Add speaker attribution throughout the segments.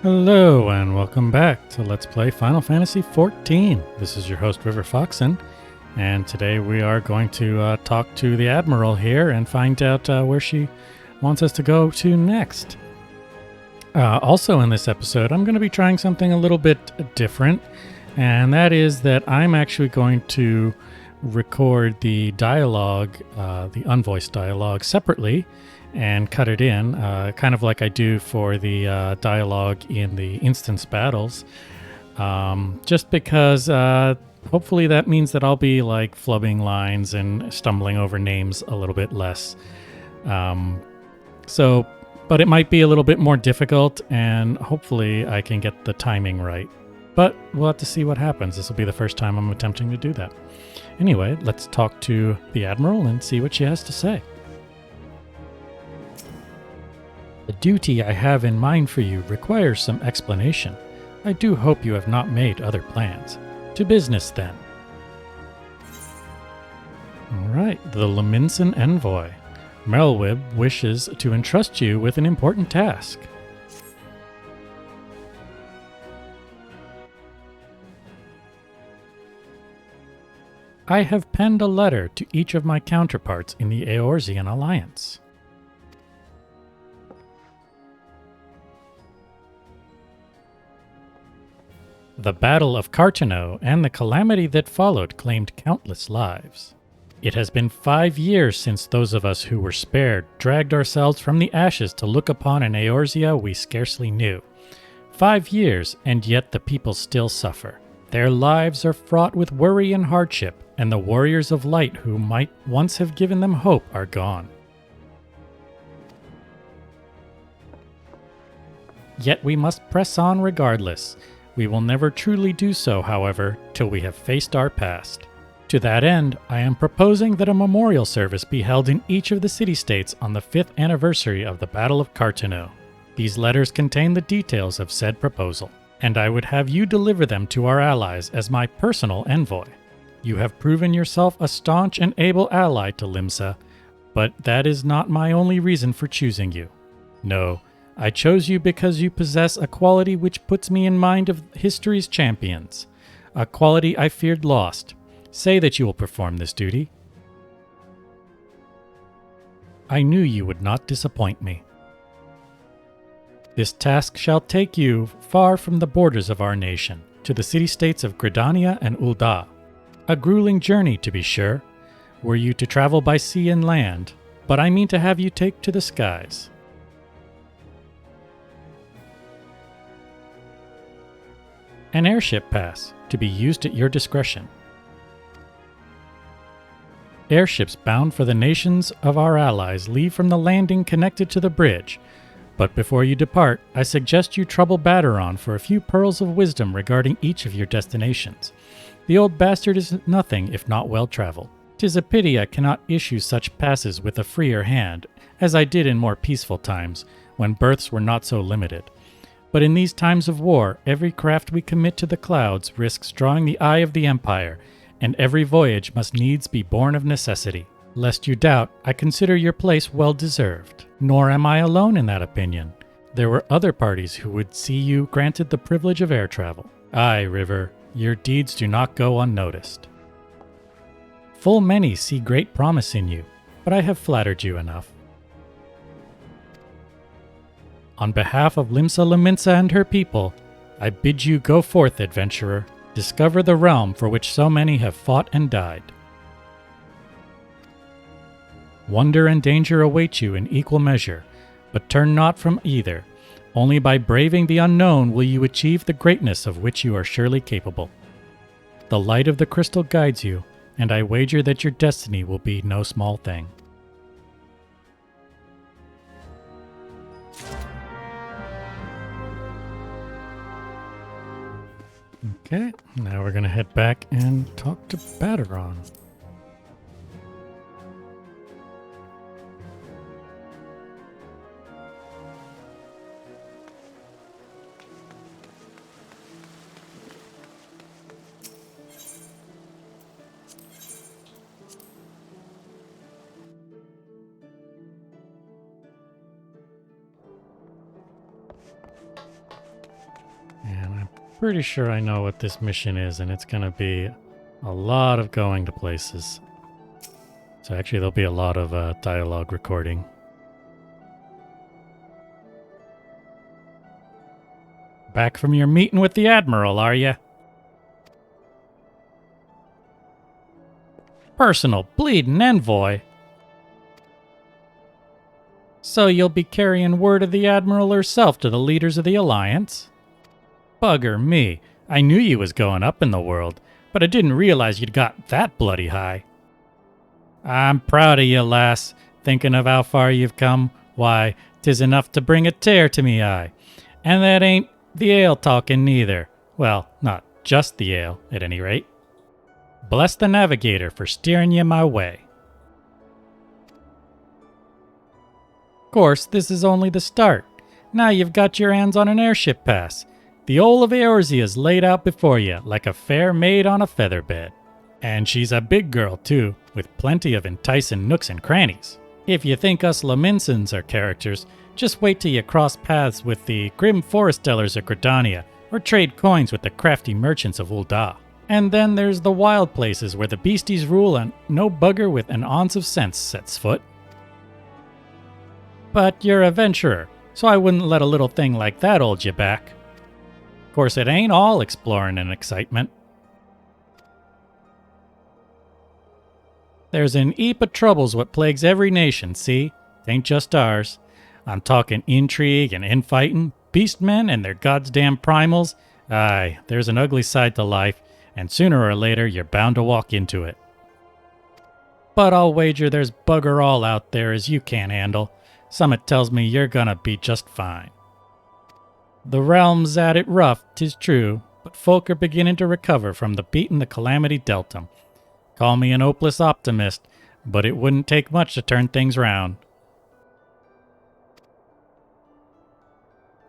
Speaker 1: Hello and welcome back to Let's Play Final Fantasy XIV. This is your host River Foxen, and today we are going to talk to the Admiral here and find out where she wants us to go to next. Also in this episode, I'm going to be trying something a little bit different, and that is that I'm actually going to record the dialogue, the unvoiced dialogue, separately and cut it in, kind of like I do for the dialogue in the instance battles. Just because hopefully that means that I'll be like flubbing lines and stumbling over names a little bit less. But it might be a little bit more difficult, and hopefully I can get the timing right. But we'll have to see what happens. This will be the first time I'm attempting to do that. Anyway, let's talk to the Admiral and see what she has to say. The duty I have in mind for you requires some explanation. I do hope you have not made other plans. To business, then. Alright, the Lominsan Envoy. Melwib wishes to entrust you with an important task. I have penned a letter to each of my counterparts in the Eorzean Alliance. The Battle of Cartano and the calamity that followed claimed countless lives. It has been 5 years since those of us who were spared dragged ourselves from the ashes to look upon an Eorzea we scarcely knew. 5 years, and yet the people still suffer. Their lives are fraught with worry and hardship, and the warriors of light who might once have given them hope are gone. Yet we must press on regardless. We will never truly do so, however, till we have faced our past. To that end, I am proposing that a memorial service be held in each of the city-states on the 5th anniversary of the Battle of Cartano. These letters contain the details of said proposal, and I would have you deliver them to our allies as my personal envoy. You have proven yourself a staunch and able ally to Limsa, but that is not my only reason for choosing you. No, I chose you because you possess a quality which puts me in mind of history's champions, a quality I feared lost. Say that you will perform this duty. I knew you would not disappoint me. This task shall take you far from the borders of our nation, to the city-states of Gridania and Ul'dah. A grueling journey, to be sure, were you to travel by sea and land, but I mean to have you take to the skies. An airship pass, to be used at your discretion. Airships bound for the nations of our allies leave from the landing connected to the bridge, but before you depart, I suggest you trouble Baderon for a few pearls of wisdom regarding each of your destinations. The old bastard is nothing if not well traveled. 'Tis a pity I cannot issue such passes with a freer hand, as I did in more peaceful times, when berths were not so limited. But in these times of war, every craft we commit to the clouds risks drawing the eye of the Empire, and every voyage must needs be born of necessity. Lest you doubt, I consider your place well deserved. Nor am I alone in that opinion. There were other parties who would see you granted the privilege of air travel. Aye, River, your deeds do not go unnoticed. Full many see great promise in you, but I have flattered you enough. On behalf of Limsa Lominsa and her people, I bid you go forth, adventurer. Discover the realm for which so many have fought and died. Wonder and danger await you in equal measure, but turn not from either. Only by braving the unknown will you achieve the greatness of which you are surely capable. The light of the crystal guides you, and I wager that your destiny will be no small thing. Okay, now we're going to head back and talk to Baderon. Pretty sure I know what this mission is, and it's gonna be a lot of going to places. So actually there'll be a lot of dialogue recording. Back from your meeting with the Admiral, are you? Personal bleeding envoy. So you'll be carrying word of the Admiral herself to the leaders of the Alliance? Bugger me. I knew you was going up in the world, but I didn't realize you'd got that bloody high. I'm proud of you, lass. Thinking of how far you've come, why, 'tis enough to bring a tear to me eye. And that ain't the ale talking neither. Well, not just the ale, at any rate. Bless the navigator for steering you my way. Of course, this is only the start. Now you've got your hands on an airship pass. The Owl of Eorzea's laid out before you like a fair maid on a feather bed. And she's a big girl, too, with plenty of enticing nooks and crannies. If you think us Lominsans are characters, just wait till you cross paths with the grim forest dwellers of Gridania, or trade coins with the crafty merchants of Ul'dah. And then there's the wild places where the beasties rule and no bugger with an ounce of sense sets foot. But you're a venturer, so I wouldn't let a little thing like that hold you back. Of course, it ain't all exploring and excitement. There's an heap of troubles what plagues every nation, see? Tain't just ours. I'm talking intrigue and infighting, beastmen and their goddamn primals. Aye, there's an ugly side to life, and sooner or later you're bound to walk into it. But I'll wager there's bugger all out there as you can't handle. Summit tells me you're gonna be just fine. The realm's at it rough, 'tis true, but folk are beginning to recover from the beating the calamity dealt 'em. Call me an hopeless optimist, but it wouldn't take much to turn things round.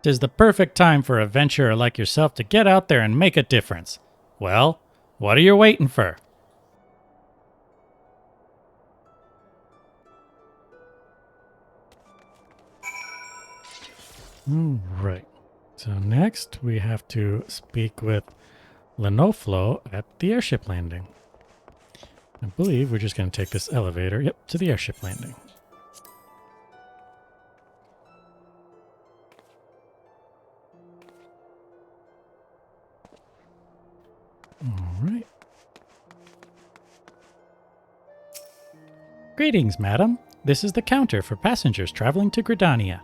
Speaker 1: 'Tis the perfect time for a venturer like yourself to get out there and make a difference. Well, what are you waiting for? Right. So next we have to speak with Lenoflo at the airship landing. I believe we're just going to take this elevator, to the airship landing. Alright. Greetings, madam. This is the counter for passengers traveling to Gridania.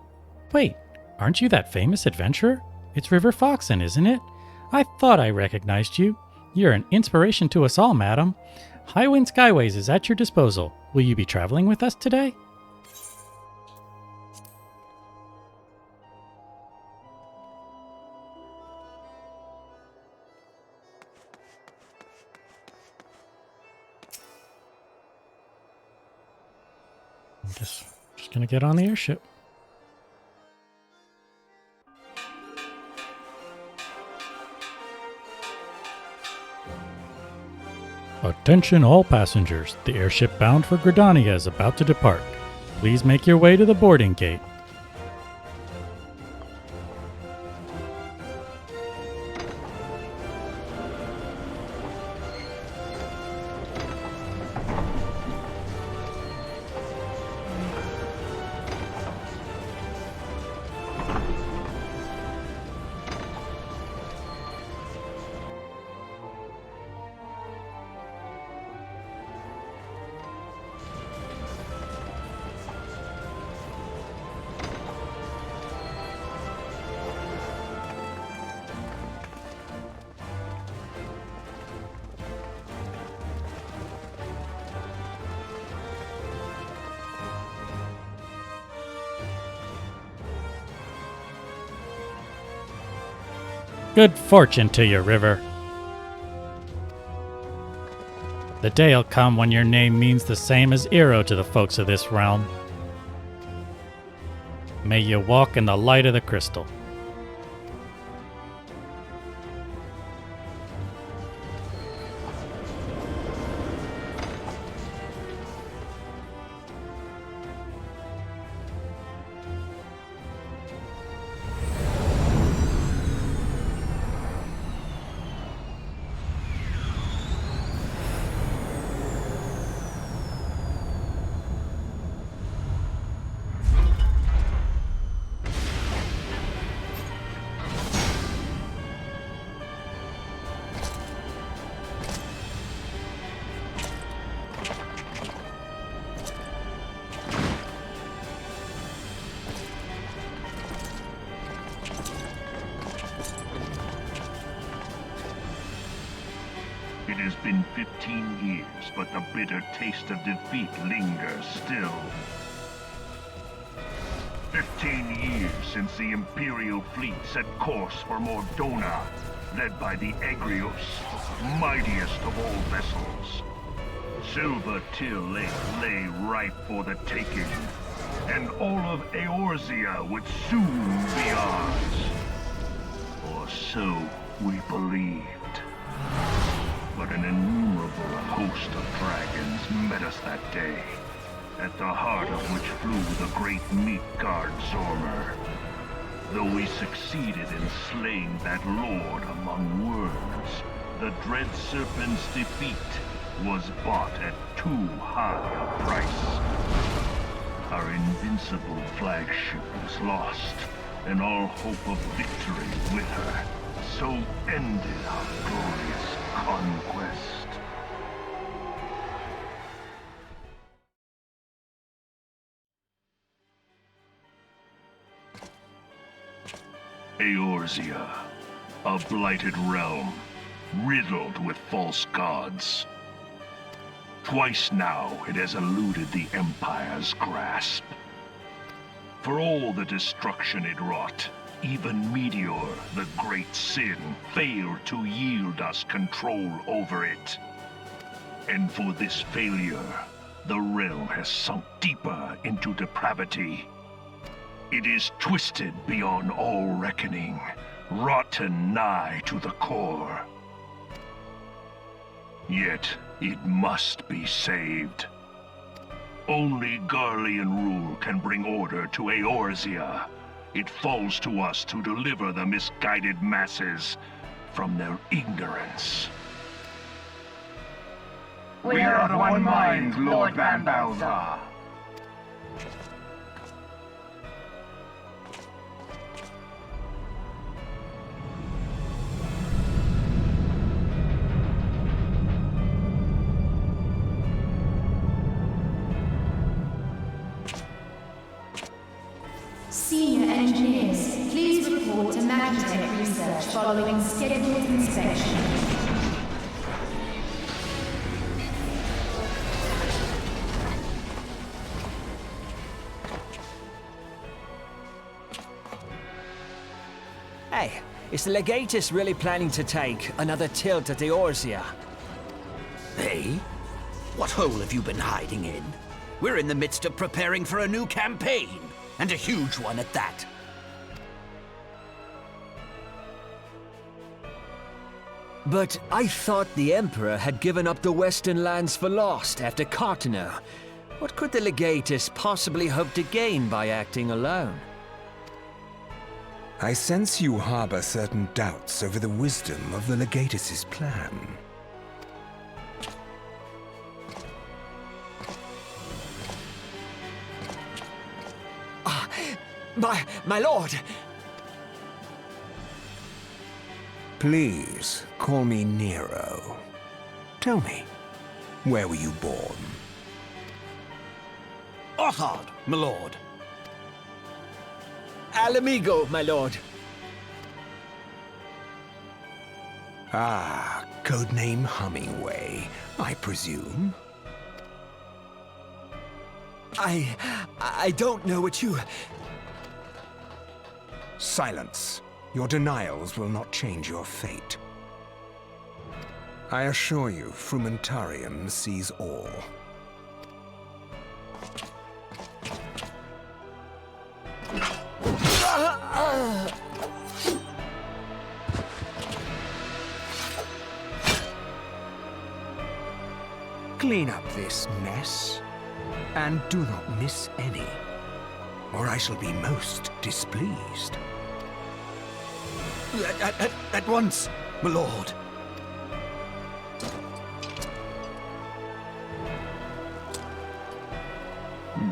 Speaker 1: Wait, aren't you that famous adventurer? It's River Foxen, isn't it? I thought I recognized you. You're an inspiration to us all, madam. Highwind Skyways is at your disposal. Will you be traveling with us today? I'm just gonna get on the airship. Attention all passengers, the airship bound for Gridania is about to depart. Please make your way to the boarding gate. Good fortune to you, River. The day'll come when your name means the same as Eero to the folks of this realm. May you walk in the light of the crystal.
Speaker 2: It has been 15 years, but the bitter taste of defeat lingers still. 15 years since the Imperial fleet set course for Mordona, led by the Egrios, mightiest of all vessels. Silver Till Lake lay ripe for the taking, and all of Eorzea would soon be ours. Or so we believed. But an innumerable host of dragons met us that day, at the heart of which flew the great meat guard Zormer. Though we succeeded in slaying that lord among worms, the dread serpent's defeat was bought at too high a price. Our invincible flagship was lost, and all hope of victory with her. So ended our glorious conquest. Eorzea, a blighted realm, riddled with false gods. Twice now it has eluded the Empire's grasp. For all the destruction it wrought, even Meteor, the great sin, failed to yield us control over it. And for this failure, the realm has sunk deeper into depravity. It is twisted beyond all reckoning, rotten nigh to the core. Yet, it must be saved. Only Garlean rule can bring order to Eorzea. It falls to us to deliver the misguided masses from their ignorance.
Speaker 3: We are of one mind, Lord Van Balthar.
Speaker 4: Senior engineers, please report to Magitech research following scheduled inspection.
Speaker 5: Hey, is the Legatus really planning to take another tilt at Eorzea?
Speaker 6: Hey? What hole have you been hiding in? We're in the midst of preparing for a new campaign, and a huge one at that.
Speaker 5: But I thought the Emperor had given up the Western lands for lost after Cartano. What could the Legatus possibly hope to gain by acting alone?
Speaker 7: I sense you harbor certain doubts over the wisdom of the Legatus's plan.
Speaker 5: My lord!
Speaker 7: Please, call me Nero. Tell me, where were you born?
Speaker 6: Othard, my lord.
Speaker 5: Alamigo, my lord.
Speaker 7: Ah, codename Hummingway, I presume.
Speaker 5: I don't know what you...
Speaker 7: Silence. Your denials will not change your fate. I assure you, Frumentarium sees all. Clean up this mess, and do not miss any, or I shall be most displeased.
Speaker 6: At once, my lord.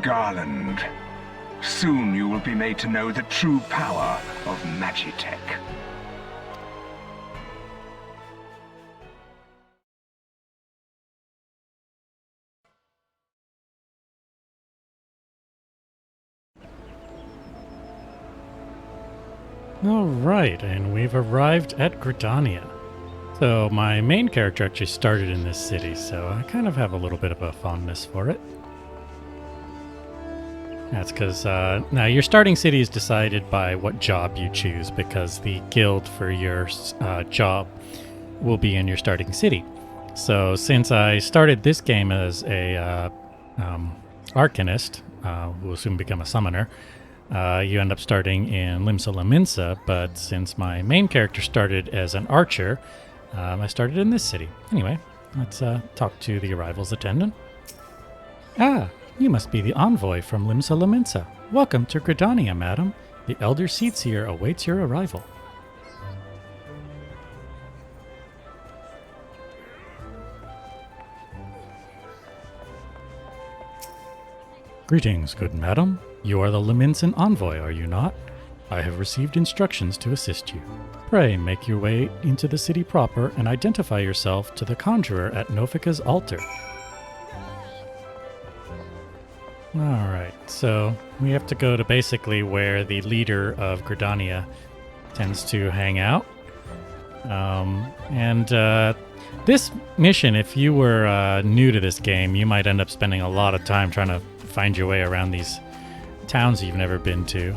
Speaker 8: Garland, soon you will be made to know the true power of Magitech.
Speaker 1: All right, and we've arrived at Gridania. So my main character actually started in this city, so I kind of have a little bit of a fondness for it. That's because now your starting city is decided by what job you choose, because the guild for your job will be in your starting city. So since I started this game as a arcanist, who will soon become a summoner, you end up starting in Lominsan, but since my main character started as an archer, I started in this city. Anyway, let's talk to the arrivals attendant. Ah, you must be the envoy from Lominsan. Welcome to Gridania, madam. The Elder Seedseer awaits your arrival. Greetings, good madam. You are the Lominsan envoy, are you not? I have received instructions to assist you. Pray make your way into the city proper and identify yourself to the conjurer at Nofika's altar. Alright, so we have to go to basically where the leader of Gridania tends to hang out. This mission, if you were new to this game, you might end up spending a lot of time trying to find your way around these towns you've never been to.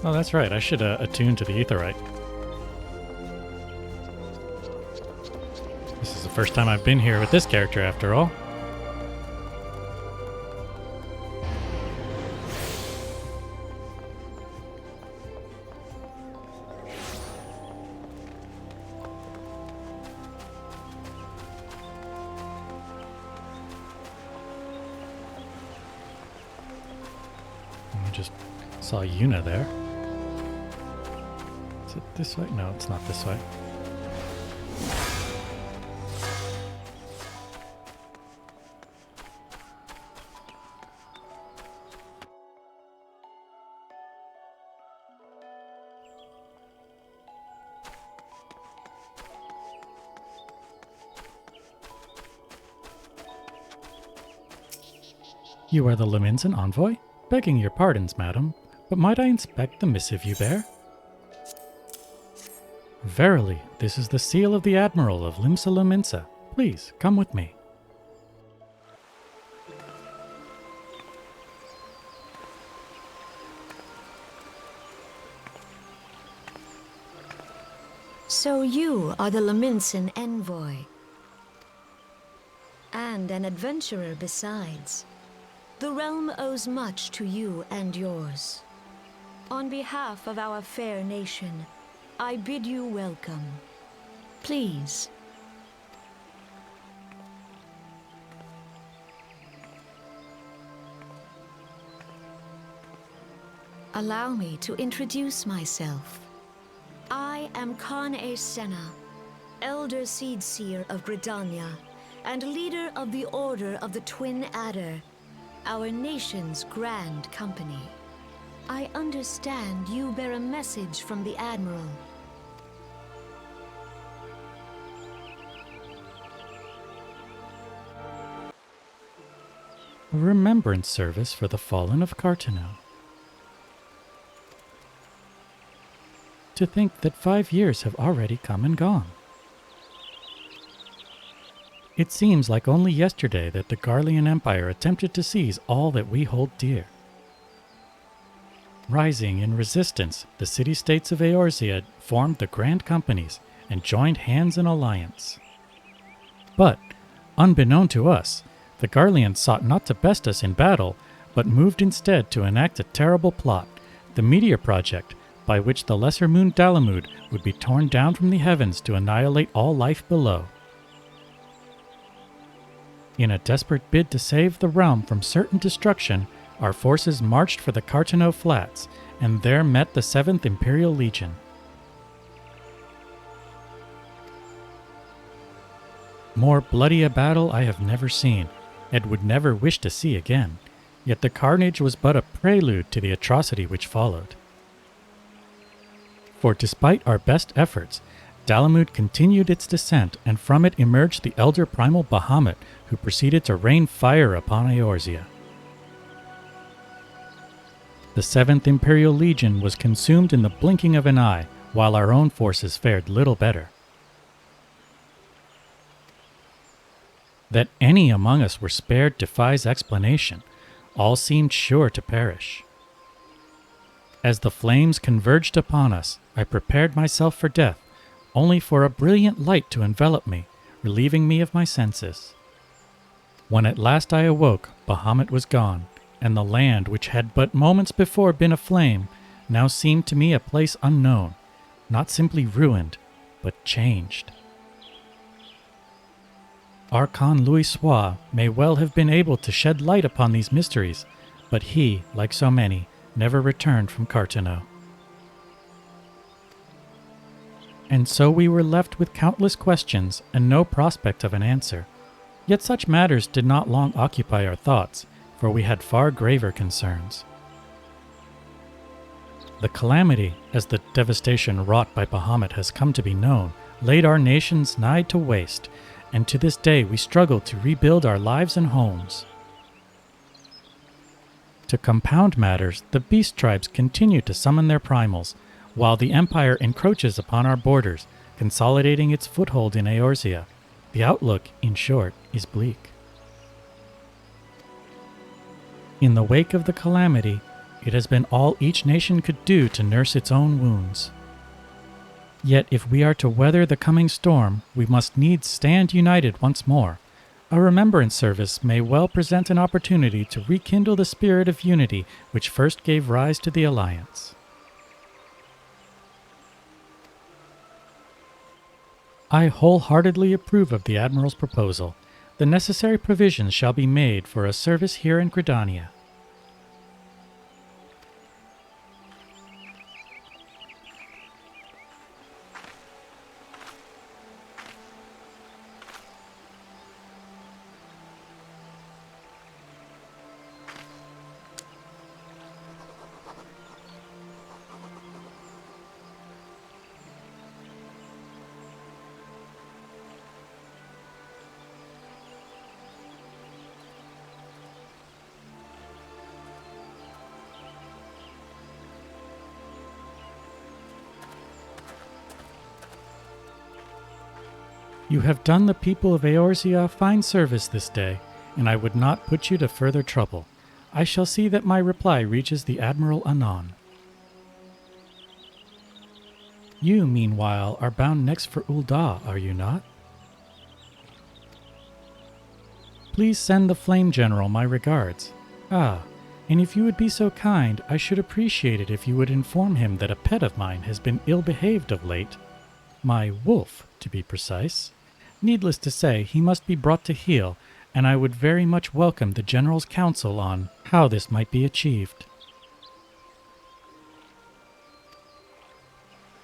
Speaker 1: Oh, that's right. I should attune to the Aetheryte. This is the first time I've been here with this character, after all. I just saw Yuna there. Is it this way? No, it's not this way. You are the Lominsan envoy? Begging your pardons, madam, but might I inspect the missive you bear? Verily, this is the seal of the Admiral of Lominsan. Please, come with me.
Speaker 9: So you are the Lominsan envoy. And an adventurer besides. The realm owes much to you and yours. On behalf of our fair nation, I bid you welcome. Please. Allow me to introduce myself. I am Khan-e Senna, Elder Seedseer of Gridania, and leader of the Order of the Twin Adder, our nation's grand company. I understand you bear a message from the Admiral.
Speaker 1: A remembrance service for the fallen of Cartano. To think that 5 years have already come and gone. It seems like only yesterday that the Garlean Empire attempted to seize all that we hold dear. Rising in resistance, the city-states of Eorzea formed the Grand Companies and joined hands in alliance. But, unbeknown to us, the Garleans sought not to best us in battle, but moved instead to enact a terrible plot, the Meteor Project, by which the lesser moon Dalamud would be torn down from the heavens to annihilate all life below. In a desperate bid to save the realm from certain destruction, our forces marched for the Cartano Flats, and there met the 7th Imperial Legion. More bloody a battle I have never seen, and would never wish to see again, yet the carnage was but a prelude to the atrocity which followed. For despite our best efforts, Dalamud continued its descent, and from it emerged the elder primal Bahamut, who proceeded to rain fire upon Eorzea. The 7th Imperial Legion was consumed in the blinking of an eye, while our own forces fared little better. That any among us were spared defies explanation. All seemed sure to perish. As the flames converged upon us, I prepared myself for death, only for a brilliant light to envelop me, relieving me of my senses. When at last I awoke, Bahamut was gone, and the land which had but moments before been aflame now seemed to me a place unknown, not simply ruined, but changed. Archon Louis Sois may well have been able to shed light upon these mysteries, but he, like so many, never returned from Carteneau. And so we were left with countless questions and no prospect of an answer. Yet such matters did not long occupy our thoughts, for we had far graver concerns. The calamity, as the devastation wrought by Bahamut has come to be known, laid our nations nigh to waste, and to this day we struggle to rebuild our lives and homes. To compound matters, the beast tribes continue to summon their primals, while the Empire encroaches upon our borders, consolidating its foothold in Eorzea. The outlook, in short, is bleak. In the wake of the calamity, it has been all each nation could do to nurse its own wounds. Yet if we are to weather the coming storm, we must needs stand united once more. A remembrance service may well present an opportunity to rekindle the spirit of unity which first gave rise to the Alliance. I wholeheartedly approve of the Admiral's proposal. The necessary provisions shall be made for a service here in Gridania. You have done the people of Eorzea fine service this day, and I would not put you to further trouble. I shall see that my reply reaches the Admiral anon. You, meanwhile, are bound next for Ul'dah, are you not? Please send the Flame General my regards. Ah, and if you would be so kind, I should appreciate it if you would inform him that a pet of mine has been ill-behaved of late. My wolf, to be precise. Needless to say, he must be brought to heel, and I would very much welcome the General's counsel on how this might be achieved.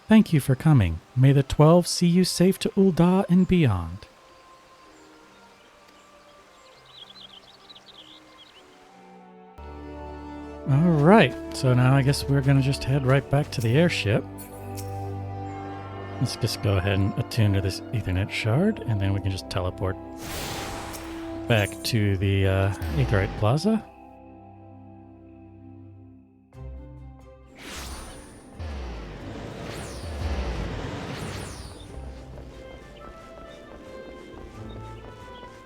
Speaker 1: Thank you for coming. May the 12 see you safe to Ul'dah and beyond. Alright, so now I guess we're going to just head right back to the airship. Let's just go ahead and attune to this Ethernet shard, and then we can just teleport back to the Aetheryte Plaza.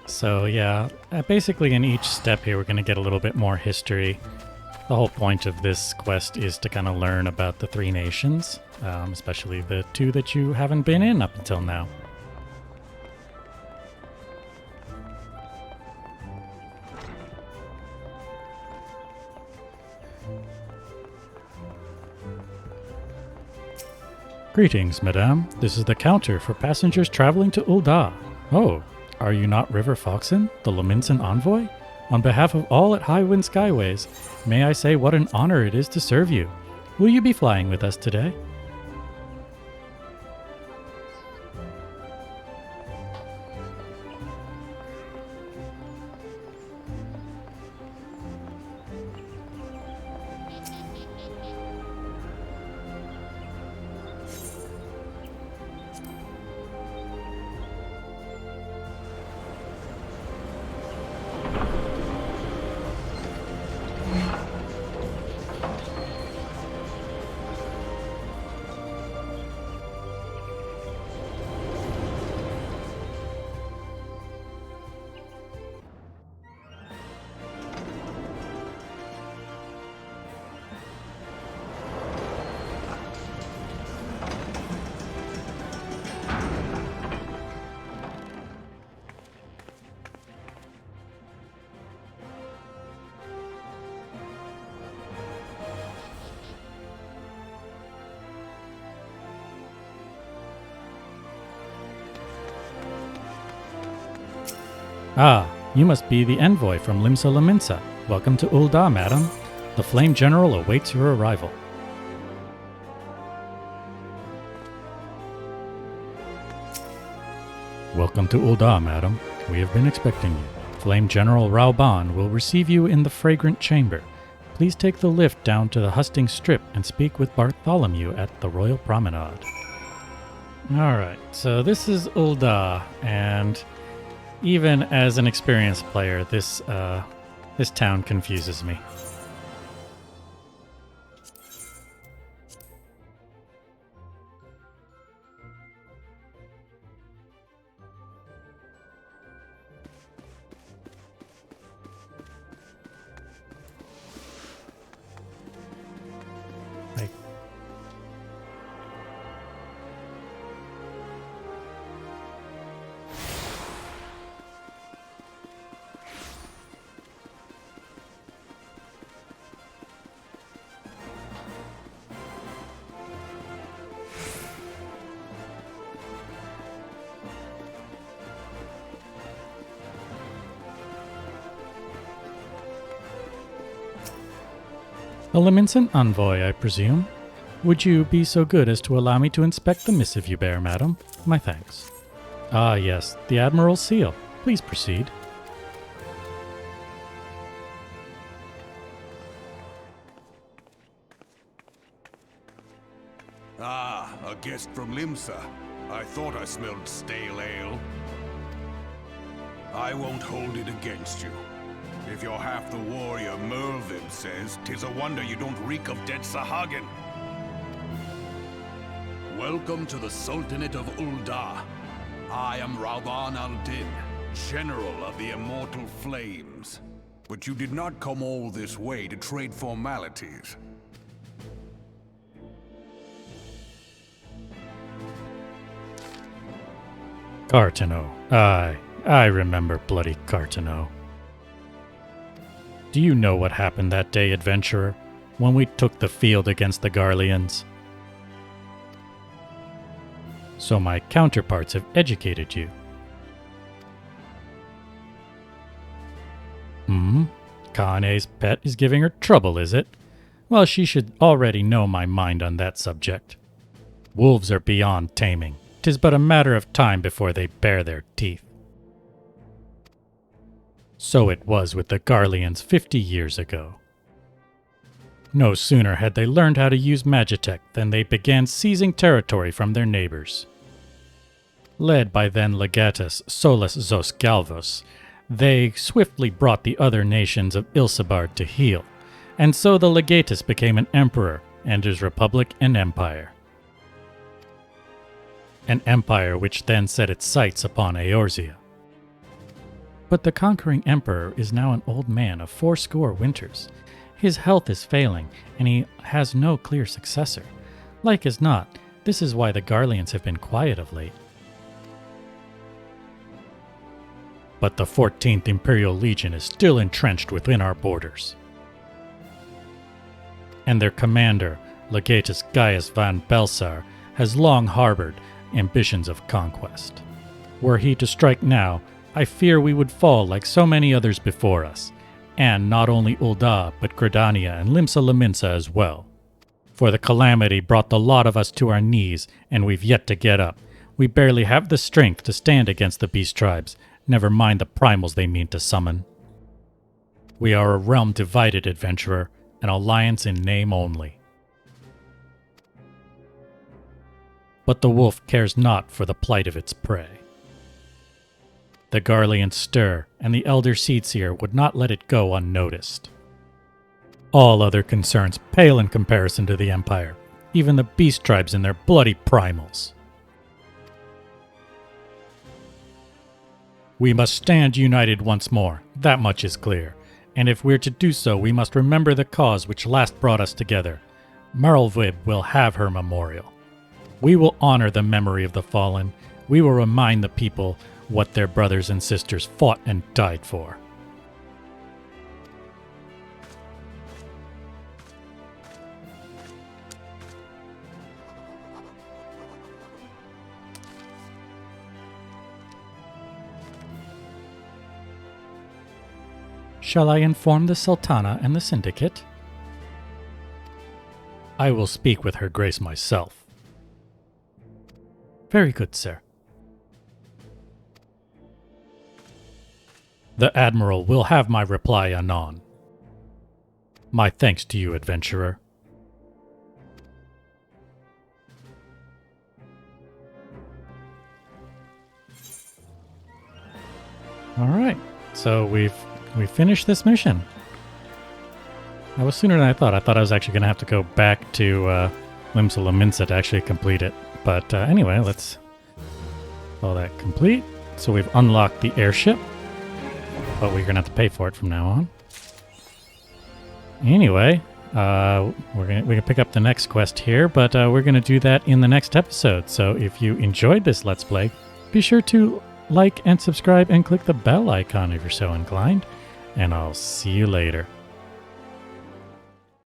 Speaker 1: So yeah, basically in each step here we're going to get a little bit more history. The whole point of this quest is to kind of learn about the three nations, especially the two that you haven't been in up until now. Greetings, madame. This is the counter for passengers traveling to Ul'dah. Oh, are you not River Foxen, the Lominsan envoy? On behalf of all at Highwind Skyways, may I say what an honor it is to serve you. Will you be flying with us today? Ah, you must be the Envoy from Lominsan. Welcome to Ul'dah, madam. The Flame General awaits your arrival. Welcome to Ul'dah, madam. We have been expecting you. Flame General Rauban will receive you in the Fragrant Chamber. Please take the lift down to the Husting Strip and speak with Bartholomew at the Royal Promenade. Alright, so this is Ul'dah, and even as an experienced player, this town confuses me. The Lominsan Envoy, I presume. Would you be so good as to allow me to inspect the missive you bear, madam? My thanks. Ah, yes, the Admiral's seal. Please proceed.
Speaker 10: Ah, a guest from Limsa. I thought I smelled stale ale. I won't hold it against you. If you're half the warrior Mervyn says, 'tis a wonder you don't reek of dead Sahagin. Welcome to the Sultanate of Ul'dah. I am Rauban al-Din, General of the Immortal Flames. But you did not come all this way to trade formalities.
Speaker 1: Cartano. I remember bloody Cartano. Do you know what happened that day, adventurer, when we took the field against the Garleans? So my counterparts have educated you. Kane's pet is giving her trouble, is it? Well, she should already know my mind on that subject. Wolves are beyond taming. 'Tis but a matter of time before they bare their teeth. So it was with the Garleans 50 years ago. No sooner had they learned how to use Magitech than they began seizing territory from their neighbors. Led by then legatus Solus Zos Galvos, they swiftly brought the other nations of Ilsabard to heel, and so the legatus became an emperor and his republic an empire. An empire which then set its sights upon Eorzea. But the conquering emperor is now an old man of 80 winters. His health is failing, and he has no clear successor. Like as not, this is why the Garleans have been quiet of late. But the 14th Imperial Legion is still entrenched within our borders. And their commander, Legatus Gaius van Belsar, has long harbored ambitions of conquest. Were he to strike now, I fear we would fall like so many others before us, and not only Ul'dah, but Gridania and Limsa Lominsa as well. For the calamity brought the lot of us to our knees, and we've yet to get up. We barely have the strength to stand against the beast tribes, never mind the primals they mean to summon. We are a realm divided, adventurer, an alliance in name only. But the wolf cares not for the plight of its prey. The Garleans stir, and the Elder Seedseer would not let it go unnoticed. All other concerns pale in comparison to the Empire, even the beast tribes and their bloody primals. We must stand united once more, that much is clear, and if we're to do so, we must remember the cause which last brought us together. Merlwyb will have her memorial. We will honor the memory of the fallen. We will remind the people what their brothers and sisters fought and died for. Shall I inform the Sultana and the Syndicate? I will speak with Her Grace myself. Very good, sir. The Admiral will have my reply anon. My thanks to you, adventurer. Alright, so we finished this mission. That was sooner than I thought. I thought I was actually going to have to go back to Lominsan to actually complete it. But anyway, let's call that complete. So we've unlocked the airship, but we're going to have to pay for it from now on. Anyway, we can pick up the next quest here, but we're going to do that in the next episode. So if you enjoyed this Let's Play, be sure to like and subscribe and click the bell icon if you're so inclined. And I'll see you later.